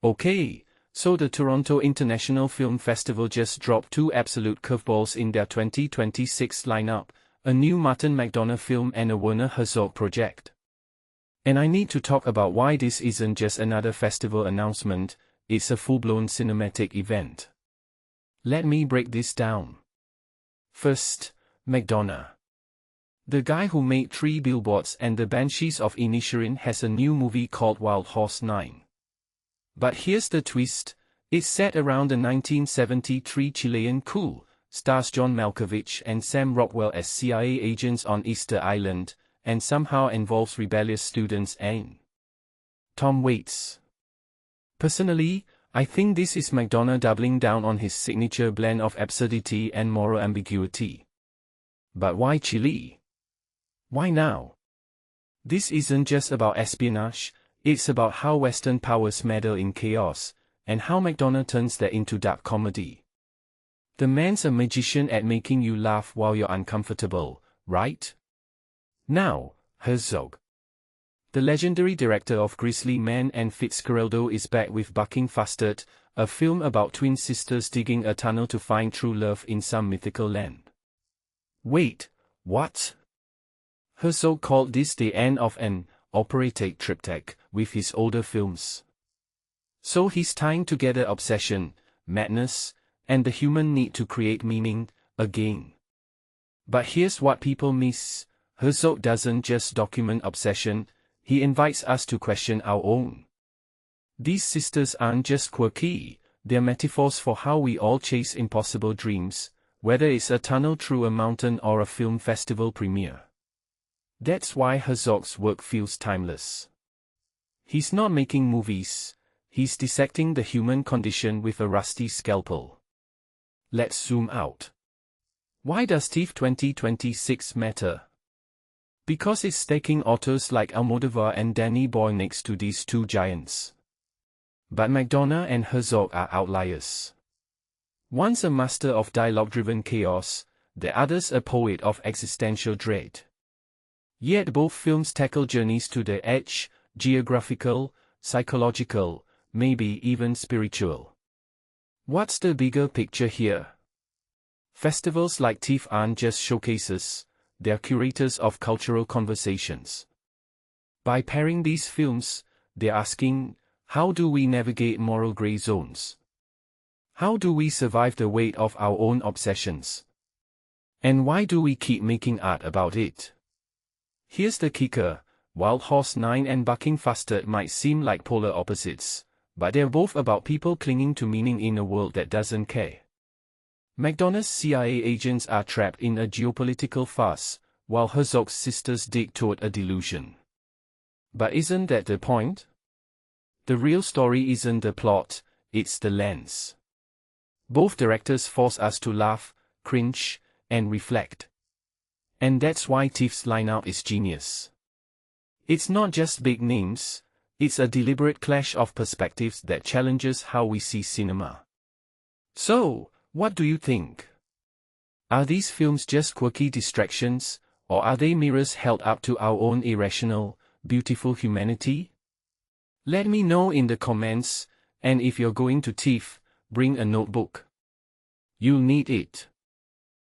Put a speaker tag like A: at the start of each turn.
A: Okay, so the Toronto International Film Festival just dropped two absolute curveballs in their 2026 lineup, a new Martin McDonagh film and a Werner Herzog project. And I need to talk about why this isn't just another festival announcement, it's a full-blown cinematic event. Let me break this down. First, McDonagh. The guy who made 3 Billboards and The Banshees of Inisherin has a new movie called Wild Horse 9. But here's the twist, it's set around the 1973 Chilean coup, stars John Malkovich and Sam Rockwell as CIA agents on Easter Island, and somehow involves rebellious students and Tom Waits. Personally, I think this is McDonagh doubling down on his signature blend of absurdity and moral ambiguity. But why Chile? Why now? This isn't just about espionage, it's about how Western powers meddle in chaos, and how McDonagh turns that into dark comedy. The man's a magician at making you laugh while you're uncomfortable, right? Now, Herzog. The legendary director of Grizzly Man and Fitzcarraldo is back with Bucking Fastard, a film about twin sisters digging a tunnel to find true love in some mythical land. Wait, what? Herzog called this the end of an operatic triptych with his older films. So he's tying together obsession, madness, and the human need to create meaning, again. But here's what people miss, Herzog doesn't just document obsession, he invites us to question our own. These sisters aren't just quirky, they're metaphors for how we all chase impossible dreams, whether it's a tunnel through a mountain or a film festival premiere. That's why Herzog's work feels timeless. He's not making movies, he's dissecting the human condition with a rusty scalpel. Let's zoom out. Why does TIFF 2026 matter? Because it's stacking authors like Almodovar and Danny Boyle next to these two giants. But McDonagh and Herzog are outliers. One's a master of dialogue-driven chaos, the other's a poet of existential dread. Yet both films tackle journeys to the edge, geographical, psychological, maybe even spiritual. What's the bigger picture here? Festivals like TIFF aren't just showcases, they're curators of cultural conversations. By pairing these films, they're asking, how do we navigate moral gray zones? How do we survive the weight of our own obsessions? And why do we keep making art about it? Here's the kicker, Wild Horse 9 and Bucking Fastard might seem like polar opposites, but they're both about people clinging to meaning in a world that doesn't care. McDonagh's CIA agents are trapped in a geopolitical farce, while Herzog's sisters dig toward a delusion. But isn't that the point? The real story isn't the plot, it's the lens. Both directors force us to laugh, cringe, and reflect. And that's why TIFF's lineup is genius. It's not just big names, it's a deliberate clash of perspectives that challenges how we see cinema. So, what do you think? Are these films just quirky distractions, or are they mirrors held up to our own irrational, beautiful humanity? Let me know in the comments, and if you're going to TIFF, bring a notebook. You'll need it.